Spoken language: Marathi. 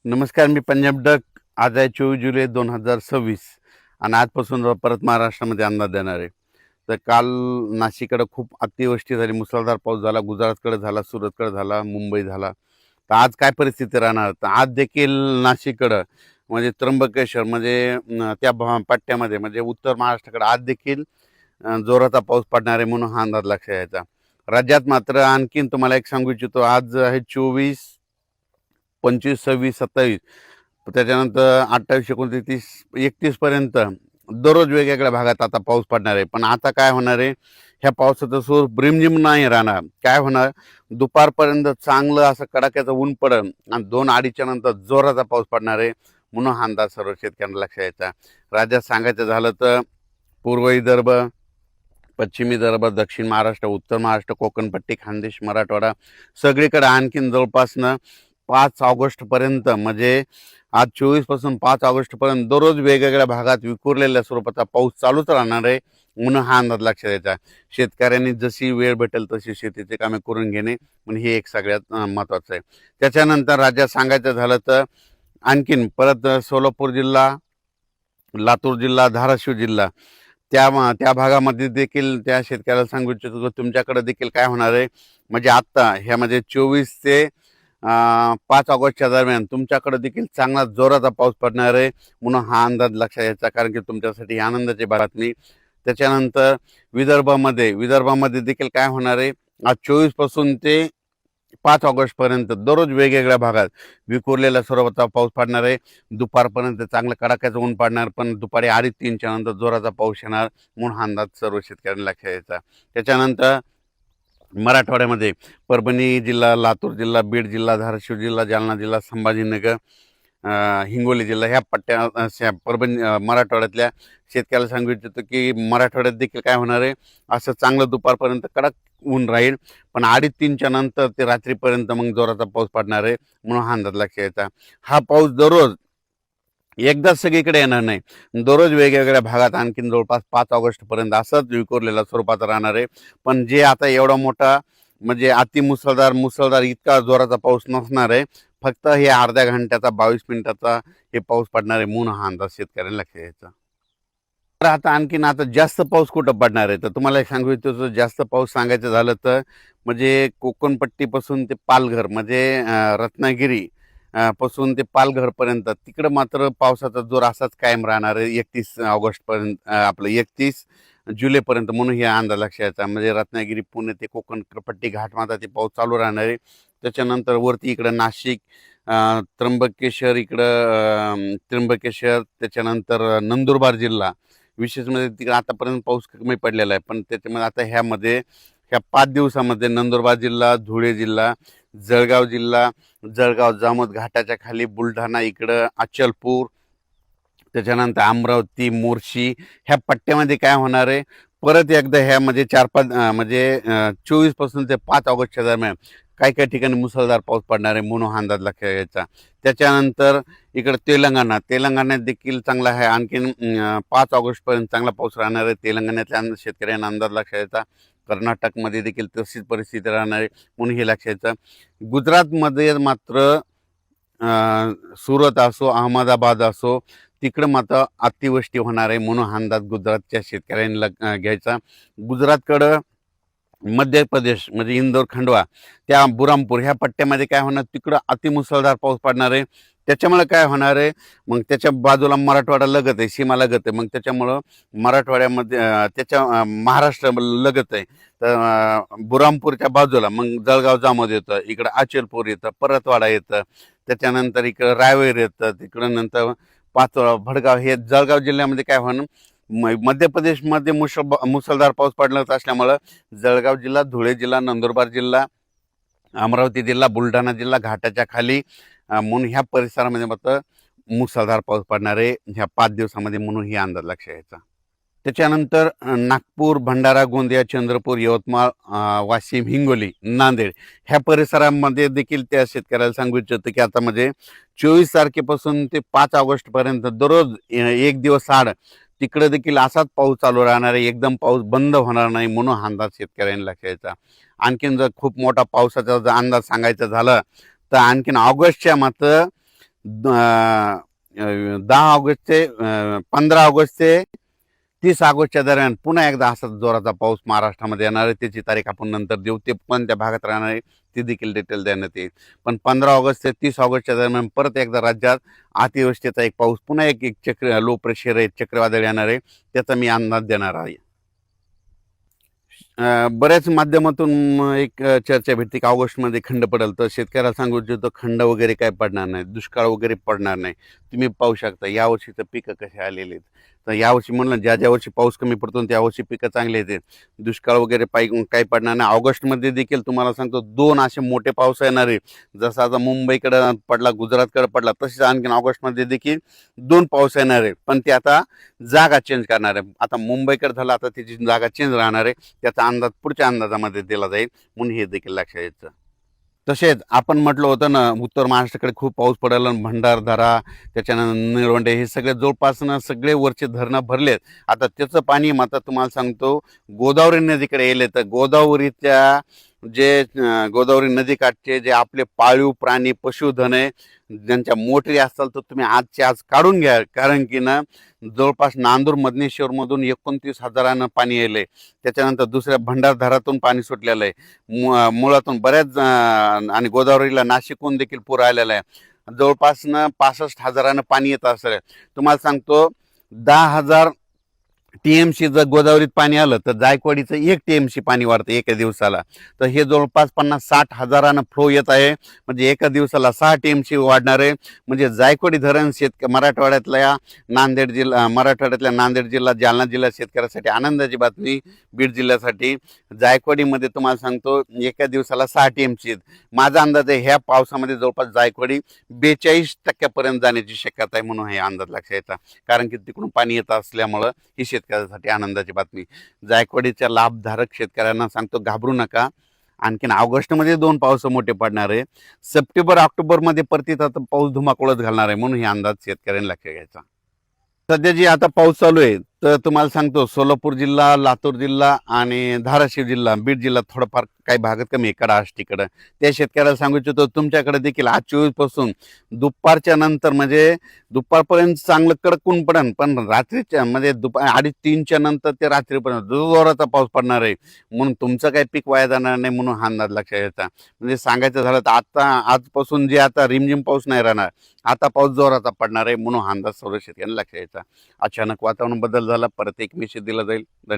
नमस्कार, मी पंजाब डक. आज आहे 24 जुलै 2026 आणि आजपासून परत महाराष्ट्रामध्ये अंदाज देणार आहे. तर काल नाशिककडे खूप अतिवृष्टी झाली, मुसळधार पाऊस झाला, गुजरातकडे झाला, सुरतकडे झाला, मुंबई झाला. तर आज काय परिस्थिती राहणार? तर आज देखील नाशिककडं म्हणजे त्र्यंबकेश्वर म्हणजे त्या पट्ट्यामध्ये म्हणजे उत्तर महाराष्ट्राकडे आज देखील जोराचा पाऊस पडणार आहे म्हणून हा अंदाज लक्षात यायचा. राज्यात मात्र आणखीन तुम्हाला एक सांगू इच्छितो, आज आहे 24, 25, 26, 27, त्याच्यानंतर 28, 29, 30, 31पर्यंत दररोज वेगवेगळ्या भागात आता पाऊस पडणार आहे. पण आता काय होणार आहे, ह्या पावसाचं स्वरूप रिमझिम नाही राहणार. काय होणार, दुपारपर्यंत चांगलं असं कडाक्याचं ऊन पडेल आणि 2-2:30च्या नंतर जोराचा पाऊस पडणार आहे म्हणून हा अंदाज सर्व शेतकऱ्यांना लक्षात यायचा. राज्यात सांगायचं झालं तर पूर्व विदर्भ, पश्चिम विदर्भ, दक्षिण महाराष्ट्र, उत्तर महाराष्ट्र, कोकणपट्टी, खानदेश, मराठवाडा सगळीकडे आणखीन जवळपासनं 5 ऑगस्टपर्यंत म्हणजे आज 24 पासून 5 ऑगस्टपर्यंत दररोज वेगवेगळ्या भागात विखुरलेल्या स्वरूपाचा पाऊस चालूच राहणार आहे म्हणून हा अंदाज लक्षात यायचा. शेतकऱ्यांनी जशी वेळ भेटेल तशी शेतीचे कामे करून घेणे म्हणजे हे एक सगळ्यात महत्त्वाचं आहे. त्याच्यानंतर राज्यात सांगायचं झालं तर आणखीन परत सोलापूर जिल्हा, लातूर जिल्हा, धाराशिव जिल्हा त्या भागामध्ये देखील त्या शेतकऱ्याला सांगू इच्छितो तुमच्याकडे देखील काय होणार आहे म्हणजे आत्ता ह्यामध्ये 24 ते 5 ऑगस्टच्या दरम्यान तुमच्याकडे देखील चांगला जोराचा पाऊस पडणार आहे म्हणून हा अंदाज लक्षात यायचा, कारण की तुमच्यासाठी आनंदाची बातमी. त्याच्यानंतर विदर्भामध्ये देखील काय होणार आहे, आज 24 पासून ते 5 ऑगस्टपर्यंत दररोज वेगवेगळ्या भागात विखुरलेल्या स्वरूपाचा पाऊस पडणार आहे. दुपारपर्यंत चांगलं कडाक्याचं ऊन पडणार, पण दुपारी 2:30-3च्या नंतर जोराचा पाऊस येणार म्हणून हा अंदाज सर्व शेतकऱ्यांना लक्षात यायचा. त्याच्यानंतर मराठवाड्यामध्ये परभणी जिल्हा, लातूर जिल्हा, बीड जिल्हा, धाराशिव जिल्हा, जालना जिल्हा, संभाजीनगर, हिंगोली जिल्हा ह्या पट्ट्या परभणी मराठवाड्यातल्या शेतकऱ्याला सांगू इच्छितो की मराठवाड्यात देखील काय होणार आहे, असं चांगलं दुपारपर्यंत कडक ऊन राहील, पण 2:30-3च्या नंतर ते रात्रीपर्यंत मग जोराचा पाऊस पडणार आहे म्हणून हा अंदाज लक्षात यायचा. हा पाऊस दररोज एकदाच सगळीकडे येणार नाही, दररोज वेगवेगळ्या भागात आणखीन जवळपास 5 ऑगस्टपर्यंत असंच विखुरलेला स्वरूपात राहणार आहे. पण जे आता एवढा मोठा म्हणजे मुसळधार इतका जोराचा पाऊस नसणार आहे, फक्त हे अर्ध्या घंट्याचा 22 मिनिटाचा हे पाऊस पडणार आहे म्हणून हा अंदाज शेतकऱ्यांना लक्षात यायचा. तर आता जास्त पाऊस कुठं पडणार आहे, तर तुम्हाला एक सांगू इच्छितो, जास्त पाऊस सांगायचं झालं तर म्हणजे कोकणपट्टीपासून ते पालघर म्हणजे रत्नागिरी पासून ते पालघरपर्यंत तिकडं मात्र पावसाचा जोर असाच कायम राहणार आहे 31 ऑगस्टपर्यंत, आपलं 31 जुलैपर्यंत म्हणून हे अंदाज लक्षात यायचा. म्हणजे रत्नागिरी, पुणे ते कोकणपट्टी घाटमाता ते पाऊस चालू राहणार आहे. त्याच्यानंतर वरती इकडं नाशिक, त्र्यंबकेश्वर, त्याच्यानंतर नंदुरबार जिल्हा विशेष म्हणजे तिकडे आतापर्यंत पाऊस कमी पडलेला आहे, पण त्याच्यामध्ये आता ह्या 5 दिवसामध्ये नंदुरबार जिल्हा, धुळे जिल्हा, जळगाव जिल्हा, जामोद घाटाच्या खाली बुलढाणा इकडं अचलपूर, त्याच्यानंतर अमरावती, मोर्शी ह्या पट्ट्यामध्ये काय होणार आहे, परत एकदा ह्यामध्ये 4-5 म्हणजे 24 पासून ते 5 ऑगस्टच्या दरम्यान काही काही ठिकाणी मुसळधार पाऊस पडणार आहे म्हणून हा अंदाज लक्षात घ्यायचा. त्याच्यानंतर इकडं तेलंगणात देखील चांगला आहे, आणखीन 5 ऑगस्टपर्यंत चांगला पाऊस राहणार आहे. तेलंगणातल्या शेतकऱ्यांना अंदाज लक्षात यायचा. कर्नाटकमध्ये देखील तशीच परिस्थिती राहणार आहे म्हणून हे लक्षात यायचं. गुजरातमध्ये मात्र सुरत असो, अहमदाबाद असो, तिकडं मात्र अतिवृष्टी होणार आहे म्हणून हा अंदाज गुजरातच्या शेतकऱ्यांनी घ्यायचा. गुजरातकडं मध्य प्रदेश म्हणजे इंदोर, खंडवा, त्या बुरामपूर ह्या पट्ट्यामध्ये काय होणार, तिकडं अतिमुसळधार पाऊस पडणार आहे. त्याच्यामुळे काय होणार आहे, मग त्याच्या बाजूला मराठवाडा लगत आहे, सीमा लगत आहे, मग त्याच्यामुळं मराठवाड्यामध्ये महाराष्ट्र लगत आहे. तर बुरामपूरच्या बाजूला मग जळगाव जामोद येतं, इकडं अचलपूर येतं, परतवाडा येतं, त्याच्यानंतर इकडं रायवेर येतं, तिकडं नंतर पाचोळा, भडगाव हे जळगाव जिल्ह्यामध्ये काय होणार, मध्य प्रदेशमध्ये मुसळधार पाऊस पडणार असल्यामुळं जळगाव जिल्हा, धुळे जिल्हा, नंदुरबार जिल्हा, अमरावती जिल्हा, बुलढाणा जिल्हा घाटाच्या खाली म्हणून ह्या परिसरामध्ये मात्र मुसळधार पाऊस पडणार आहे ह्या 5 दिवसामध्ये म्हणून ही अंदाज लक्षात यायचा. त्याच्यानंतर नागपूर, भंडारा, गोंदिया, चंद्रपूर, यवतमाळ, वाशिम, हिंगोली, नांदेड ह्या परिसरामध्ये देखील त्या शेतकऱ्याला सांगू इच्छितो की आता म्हणजे 24 तारखेपासून ते 5 ऑगस्टपर्यंत दररोज 1 दिवस आड तिकडे देखील असाच पाऊस चालू राहणार आहे, एकदम पाऊस बंद होणार नाही म्हणून हा अंदाज शेतकऱ्यांनी लक्षात यायचा. आणखीन जर खूप मोठा पावसाचा जर अंदाज सांगायचा झाला तर आणखीन ऑगस्टच्या मात्र 10 ऑगस्ट ते 15 ऑगस्ट ते 30 ऑगस्टच्या दरम्यान पुन्हा एकदा असा जोराचा पाऊस महाराष्ट्रामध्ये येणार आहे. त्याची तारीख आपण नंतर देऊ. ते पण त्या भागात राहणार आहे ती देखील डिटेल देण्यात येईल. पण 15 ऑगस्ट ते 30 ऑगस्टच्या दरम्यान परत एकदा राज्यात अतिवृष्टीचा एक पाऊस पुन्हा एक एक चक्र लो प्रेशर आहे चक्रीवादळ येणार आहे. त्याचा मी अंदाज देणार आहे. बऱ्याच माध्यमातून एक चर्चा भेटते की ऑगस्टमध्ये खंड पडेल. तर शेतकऱ्याला सांगू इच्छितो खंड वगैरे काय पडणार नाही, दुष्काळ वगैरे पडणार नाही. तुम्ही पाहू शकता यावर्षी तर पिकं कसे आलेले आहेत. तर यावर्षी म्हणलं ज्या वर्षी पाऊस कमी पडतो त्या वर्षी पिकं चांगले येते. दुष्काळ वगैरे काही पडणार नाही. ऑगस्टमध्ये देखील तुम्हाला सांगतो 2 असे मोठे पाऊस येणार आहे. जसा आता मुंबईकडं पडला, गुजरातकडे पडला, तसेच आणखीन ऑगस्टमध्ये देखील 2 पाऊस येणार आहे. पण ते आता जागा चेंज करणार आहे. आता मुंबईकडे झालं, आता त्याची जागा चेंज राहणार आहे. त्याचा अंदाज पुढच्या अंदाजामध्ये दिला जाईल, म्हणून हे देखील लक्षात यायचं. तसेच आपण म्हटलं होतं ना उत्तर महाराष्ट्राकडे खूप पाऊस पडायला, भंडारदरा त्याच्यानंतर निळवंडे हे सगळे जवळपासनं सगळे वरचे धरणं भरलेत. आता त्याचं पाणी आता तुम्हाला सांगतो गोदावरी नदीकडे येले. तर गोदावरीच्या जे गोदावरी नदीकाठचे जे आपले पाळीव प्राणी पशुधन आहे, ज्यांच्या मोटरी असतात तर तुम्ही आजच्या आज काढून घ्या. कारण की ना जवळपास नांदूर मधनेश्वरमधून 29,000 पाणी येले. त्याच्यानंतर दुसऱ्या भंडारदरातून पाणी सुटलेलं आहे, मुळातून बऱ्याच आणि गोदावरीला नाशिकहून देखील पूर आलेला आहे. जवळपासनं 65,000 पाणी येत असेल. तुम्हाला सांगतो 10,000 TMC जर गोदावरीत पाणी आलं तर जायकवाडीचं 1 TMC पाणी वाढतं एका दिवसाला. तर हे जवळपास 50-60 हजारानं फ्लो येत आहे. म्हणजे एका दिवसाला 6 TMC वाढणार आहे. म्हणजे जायकवाडी धरण मराठवाड्यातल्या नांदेड जिल्हा, जालना जिल्हा शेतकऱ्यासाठी आनंदाची बातमी. बीड जिल्ह्यासाठी जायकवाडीमध्ये तुम्हाला सांगतो एका दिवसाला 6 TMC. माझा अंदाज आहे ह्या पावसामध्ये जवळपास जायकवाडी 42% जाण्याची शक्यता आहे, म्हणून हे अंदाज लक्षात येतात. कारण की तिकडून पाणी येत असल्यामुळं ही शेतकऱ्यासाठी आनंदाची बातमी. जायकवाडीच्या लाभधारक शेतकऱ्यांना सांगतो घाबरू नका. आणखीन ऑगस्टमध्ये 2 पाऊस मोठे पडणार आहे. सप्टेंबर ऑक्टोबरमध्ये परतीत आता पाऊस धुमाकूळच घालणार आहे, म्हणून हे अंदाज शेतकऱ्यांनी लक्षात घ्यायचा. सध्या जी आता पाऊस चालू आहे तर तुम्हाला सांगतो सोलापूर जिल्हा, लातूर जिल्हा आणि धाराशिव जिल्हा, बीड जिल्हा थोडंफार काही भागात कमी आहे कडाष्टीकडं. त्या शेतकऱ्याला सांगू इच्छितो तुमच्याकडे देखील आज 24 पासून दुपारच्या नंतर म्हणजे दुपारपर्यंत चांगलं कडक ऊन पडेल, पण रात्रीच्या म्हणजे दुपार 2:30-3च्या नंतर ते रात्रीपर्यंत जोराचा पाऊस पडणार आहे. म्हणून तुमचं काही पीक वाया जाणार नाही, म्हणून हा अंदाज लक्षात घ्यायचा. म्हणजे सांगायचं झालं तर आता आजपासून जे आता रिमझिम पाऊस नाही राहणार, आता पाऊस जोराचा पडणार आहे, म्हणून हा अंदाज सर्व शेतकऱ्यांना लक्षात घ्यायचा. अचानक वातावरण बदल झाला, परत एक मेसेज दिला जाईल. धन्यवाद.